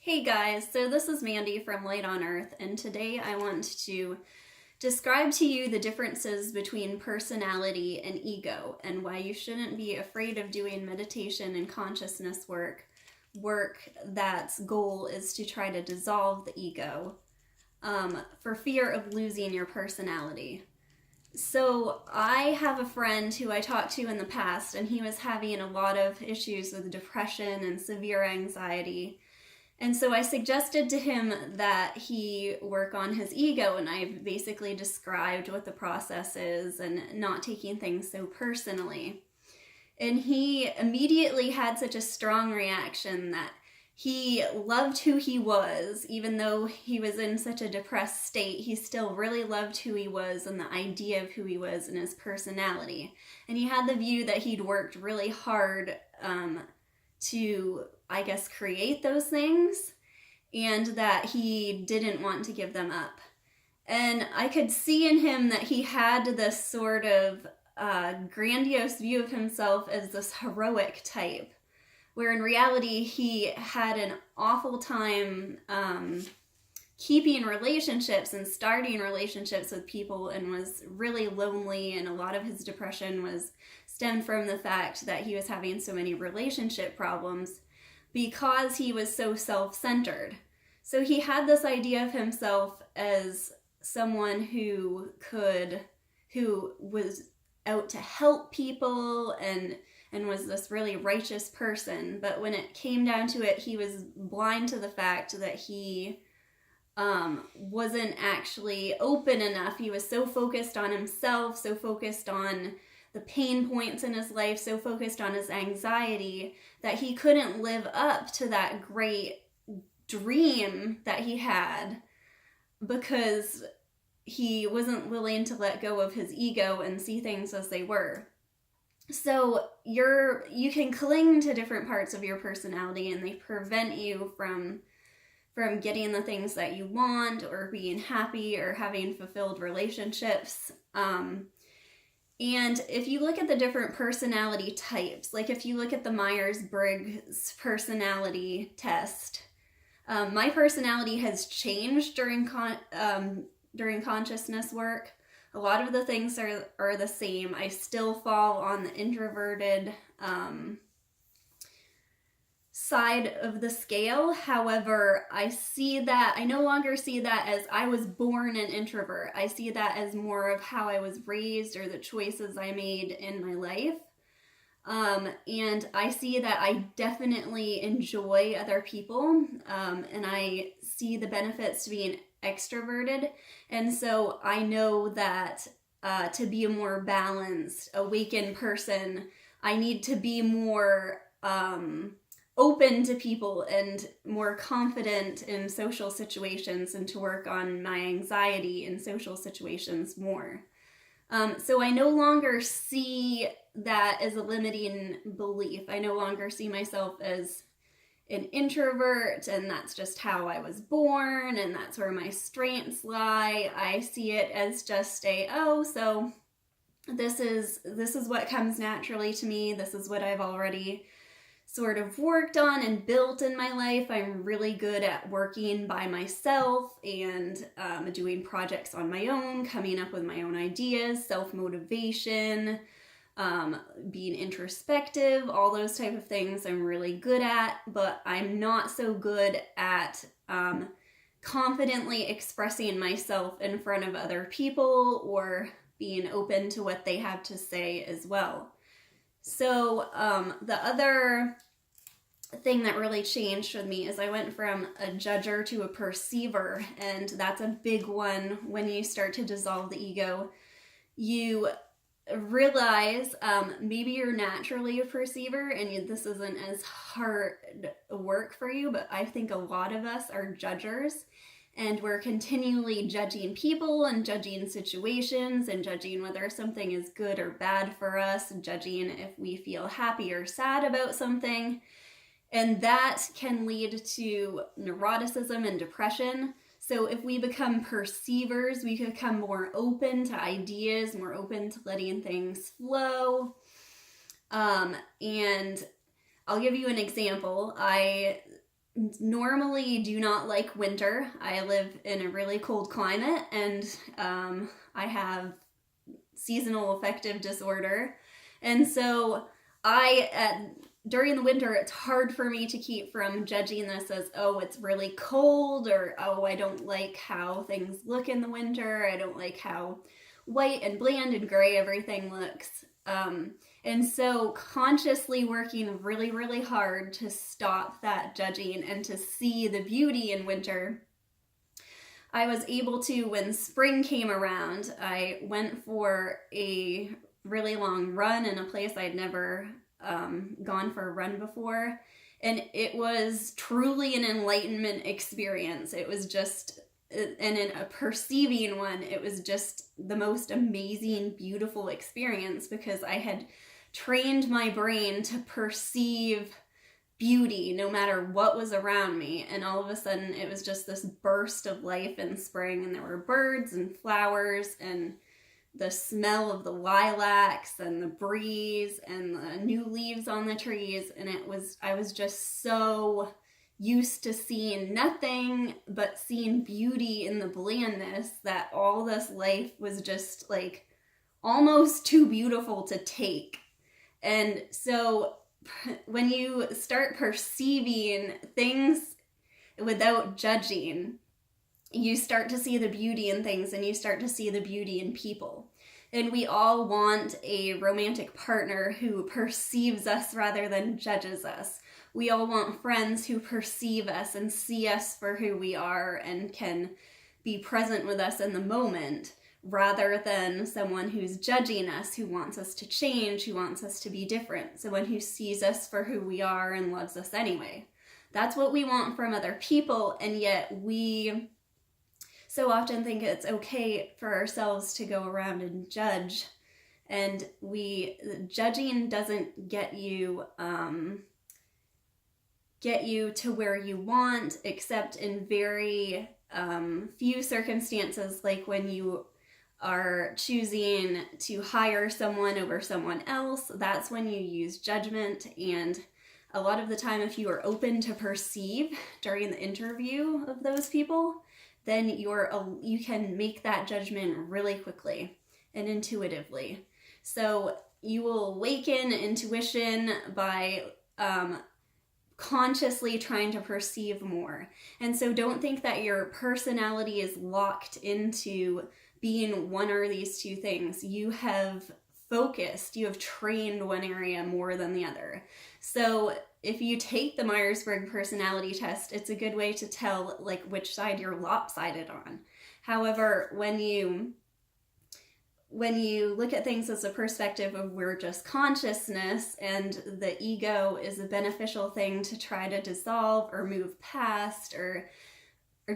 Hey guys, so this is Mandy from Light on Earth, and today I want to describe to you the differences between personality and ego, and why you shouldn't be afraid of doing meditation and consciousness work that's goal is to try to dissolve the ego for fear of losing your personality. So I have a friend who I talked to in the past, and he was having a lot of issues with depression and severe anxiety. And so I suggested to him that he work on his ego, and I basically described what the process is and not taking things so personally. And he immediately had such a strong reaction that he loved who he was, even though he was in such a depressed state. He still really loved who he was and the idea of who he was and his personality. And he had the view that he'd worked really hard to, I guess, create those things, and that he didn't want to give them up. And I could see in him that he had this sort of grandiose view of himself as this heroic type, where in reality he had an awful time keeping relationships and starting relationships with people, and was really lonely, and a lot of his depression was stemmed from the fact that he was having so many relationship problems because he was so self-centered. So he had this idea of himself as someone who was out to help people and was this really righteous person. But when it came down to it, he was blind to the fact that he wasn't actually open enough. He was so focused on himself, so focused on the pain points in his life, so focused on his anxiety, that he couldn't live up to that great dream that he had, because he wasn't willing to let go of his ego and see things as they were. So you can cling to different parts of your personality, and they prevent you from getting the things that you want, or being happy, or having fulfilled relationships. And if you look at the different personality types, like if you look at the Myers-Briggs personality test, my personality has changed during consciousness work. A lot of the things are the same. I still fall on the introverted side of the scale. However, I no longer see that as I was born an introvert. I see that as more of how I was raised, or the choices I made in my life. And I see that I definitely enjoy other people, and I see the benefits to being extroverted. And so I know that to be a more balanced, awakened person, I need to be more open to people and more confident in social situations, and to work on my anxiety in social situations more. So I no longer see that as a limiting belief. I no longer see myself as an introvert, and that's just how I was born, and that's where my strengths lie. I see it as just so this is what comes naturally to me. This is what I've already sort of worked on and built in my life. I'm really good at working by myself, and doing projects on my own, coming up with my own ideas, self-motivation, being introspective, all those type of things I'm really good at. But I'm not so good at confidently expressing myself in front of other people, or being open to what they have to say as well. So the other thing that really changed with me is I went from a judger to a perceiver, and that's a big one. When you start to dissolve the ego, you realize maybe you're naturally a perceiver, and this isn't as hard work for you, but I think a lot of us are judgers, and we're continually judging people, and judging situations, and judging whether something is good or bad for us, and judging if we feel happy or sad about something. And that can lead to neuroticism and depression. So if we become perceivers, we can become more open to ideas, more open to letting things flow. And I'll give you an example. I normally do not like winter. I live in a really cold climate, and I have seasonal affective disorder. And so during the winter, it's hard for me to keep from judging this as, oh, it's really cold, or, oh, I don't like how things look in the winter. I don't like how white and bland and gray everything looks. And so consciously working really, really hard to stop that judging and to see the beauty in winter, I was able to, when spring came around, I went for a really long run in a place I'd never gone for a run before. And it was truly an enlightenment experience. It was just, and in a perceiving one, it was just the most amazing, beautiful experience, because I had trained my brain to perceive beauty no matter what was around me. And all of a sudden it was just this burst of life in spring, and there were birds and flowers and the smell of the lilacs and the breeze and the new leaves on the trees. And I was just so used to seeing nothing but seeing beauty in the blandness, that all this life was just like almost too beautiful to take. And so when you start perceiving things without judging, you start to see the beauty in things, and you start to see the beauty in people. And we all want a romantic partner who perceives us rather than judges us. We all want friends who perceive us and see us for who we are and can be present with us in the moment, rather than someone who's judging us, who wants us to change, who wants us to be different. Someone who sees us for who we are and loves us anyway. That's what we want from other people, and yet we so often think it's okay for ourselves to go around and judge. And judging doesn't get you to where you want, except in very few circumstances, like when you are choosing to hire someone over someone else. That's when you use judgment. And a lot of the time, if you are open to perceive during the interview of those people, then you can make that judgment really quickly and intuitively. So you will awaken intuition by consciously trying to perceive more. And so don't think that your personality is locked into being one or these two things. You have focused, you have trained one area more than the other. So if you take the Myers-Briggs personality test, it's a good way to tell like which side you're lopsided on. However, when you look at things as a perspective of we're just consciousness, and the ego is a beneficial thing to try to dissolve or move past, or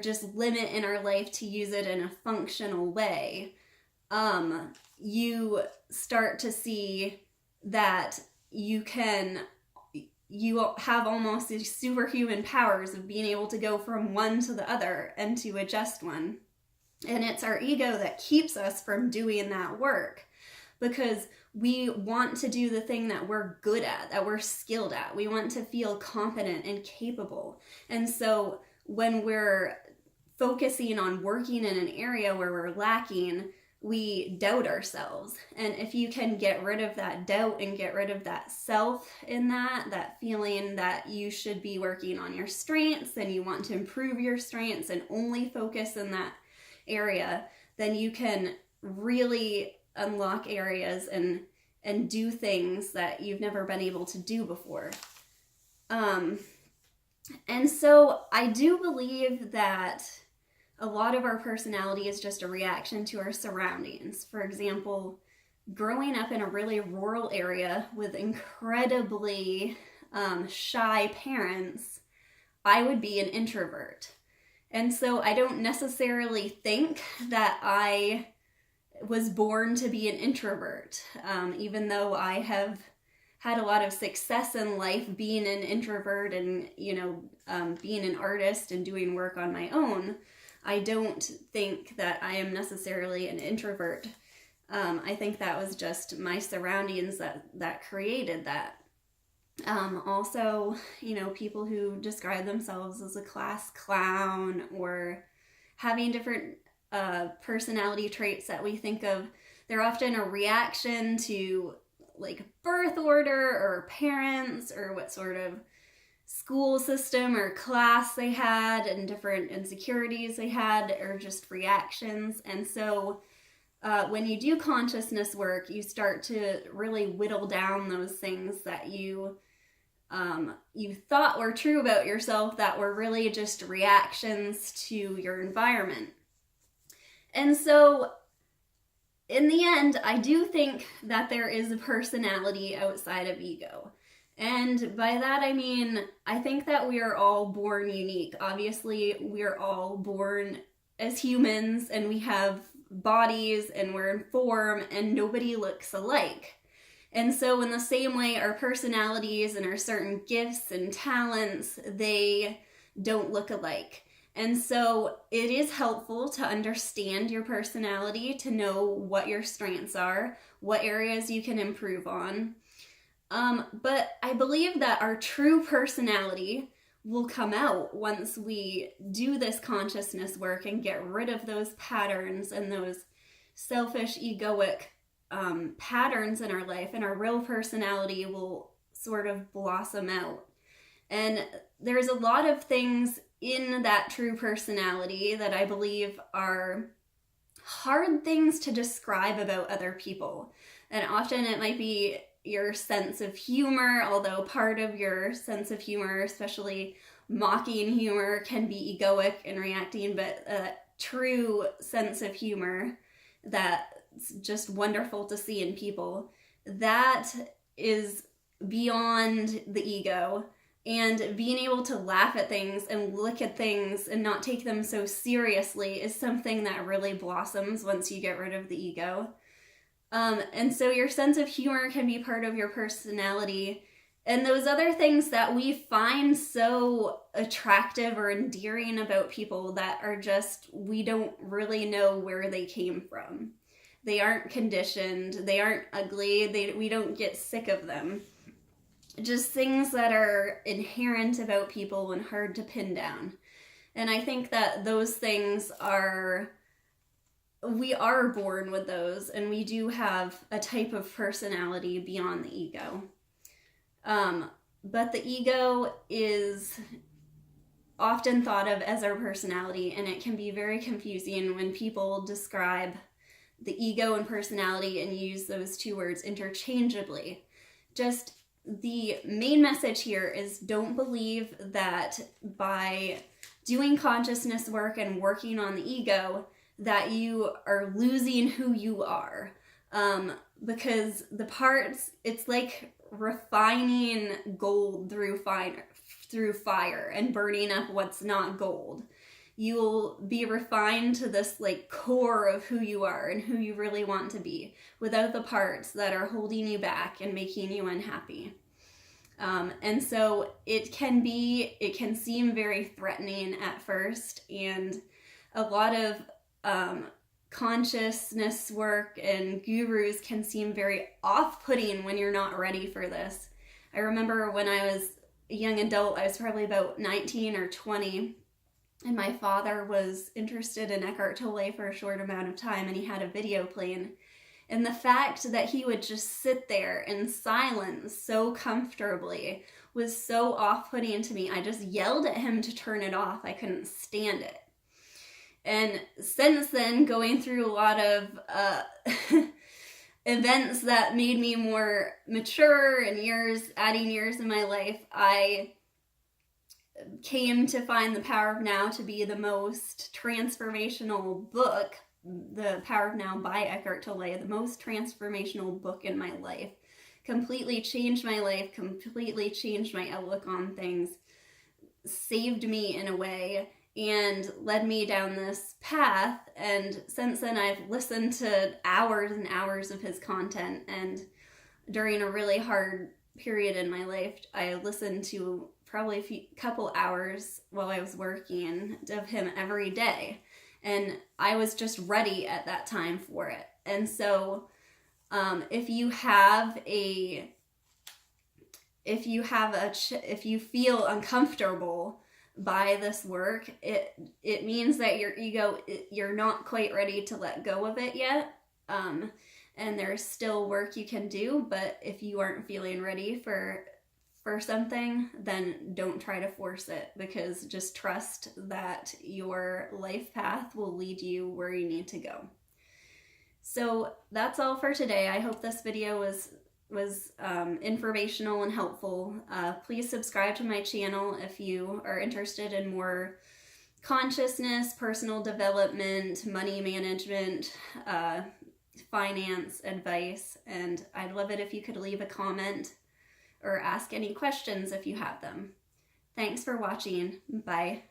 just limit in our life to use it in a functional way, you start to see that you have almost these superhuman powers of being able to go from one to the other and to adjust one. And it's our ego that keeps us from doing that work, because we want to do the thing that we're good at, that we're skilled at. We want to feel competent and capable. And so when we're focusing on working in an area where we're lacking, we doubt ourselves. And if you can get rid of that doubt and get rid of that self in that feeling that you should be working on your strengths and you want to improve your strengths and only focus in that area, then you can really unlock areas and do things that you've never been able to do before. And so I do believe that a lot of our personality is just a reaction to our surroundings. For example, growing up in a really rural area with incredibly shy parents, I would be an introvert. And so I don't necessarily think that I was born to be an introvert, even though I have had a lot of success in life being an introvert and, being an artist and doing work on my own. I don't think that I am necessarily an introvert. I think that was just my surroundings that created that. Also, people who describe themselves as a class clown or having different personality traits that we think of, they're often a reaction to like birth order or parents or what sort of school system or class they had and different insecurities they had, or just reactions. And so when you do consciousness work, you start to really whittle down those things that you thought were true about yourself that were really just reactions to your environment. And so in the end, I do think that there is a personality outside of ego. And by that I mean, I think that we are all born unique. Obviously, we're all born as humans and we have bodies and we're in form and nobody looks alike. And so in the same way, our personalities and our certain gifts and talents, they don't look alike. And so it is helpful to understand your personality, to know what your strengths are, what areas you can improve on. But I believe that our true personality will come out once we do this consciousness work and get rid of those patterns and those selfish, egoic patterns in our life, and our real personality will sort of blossom out. And there's a lot of things in that true personality that I believe are hard things to describe about other people. And often it might be your sense of humor, although part of your sense of humor, especially mocking humor, can be egoic and reacting, but a true sense of humor that's just wonderful to see in people, that is beyond the ego. And being able to laugh at things and look at things and not take them so seriously is something that really blossoms once you get rid of the ego. And so your sense of humor can be part of your personality. And those other things that we find so attractive or endearing about people that are just, we don't really know where they came from. They aren't conditioned, they aren't ugly, we don't get sick of them. Just things that are inherent about people and hard to pin down. And I think that those things we are born with those, and we do have a type of personality beyond the ego. But the ego is often thought of as our personality, and it can be very confusing when people describe the ego and personality and use those two words interchangeably. Just the main message here is, don't believe that by doing consciousness work and working on the ego that you are losing who you are. Because the parts, it's like refining gold through fire and burning up what's not gold. You'll be refined to this like core of who you are and who you really want to be, without the parts that are holding you back and making you unhappy. And so it can seem very threatening at first, and a lot of consciousness work and gurus can seem very off-putting when you're not ready for this. I remember when I was a young adult, I was probably about 19 or 20, and my father was interested in Eckhart Tolle for a short amount of time, and he had a video playing. And the fact that he would just sit there in silence so comfortably was so off-putting to me. I just yelled at him to turn it off. I couldn't stand it. And since then, going through a lot of events that made me more mature and adding years in my life, I came to find The Power of Now to be the most transformational book. The Power of Now by Eckhart Tolle, the most transformational book in my life. Completely changed my life, completely changed my outlook on things, saved me in a way, and led me down this path. And since then, I've listened to hours and hours of his content, and during a really hard period in my life, I listened to probably a couple hours while I was working of him every day. And I was just ready at that time for it. And so if you have a if you have if you feel uncomfortable by this work, it means that your ego, you're not quite ready to let go of it yet. And there's still work you can do, but if you aren't feeling ready for something, then don't try to force it, because just trust that your life path will lead you where you need to go. So that's all for today. I hope this video was informational and helpful. Please subscribe to my channel if you are interested in more consciousness, personal development, money management, finance advice, and I'd love it if you could leave a comment or ask any questions if you have them. Thanks for watching. Bye.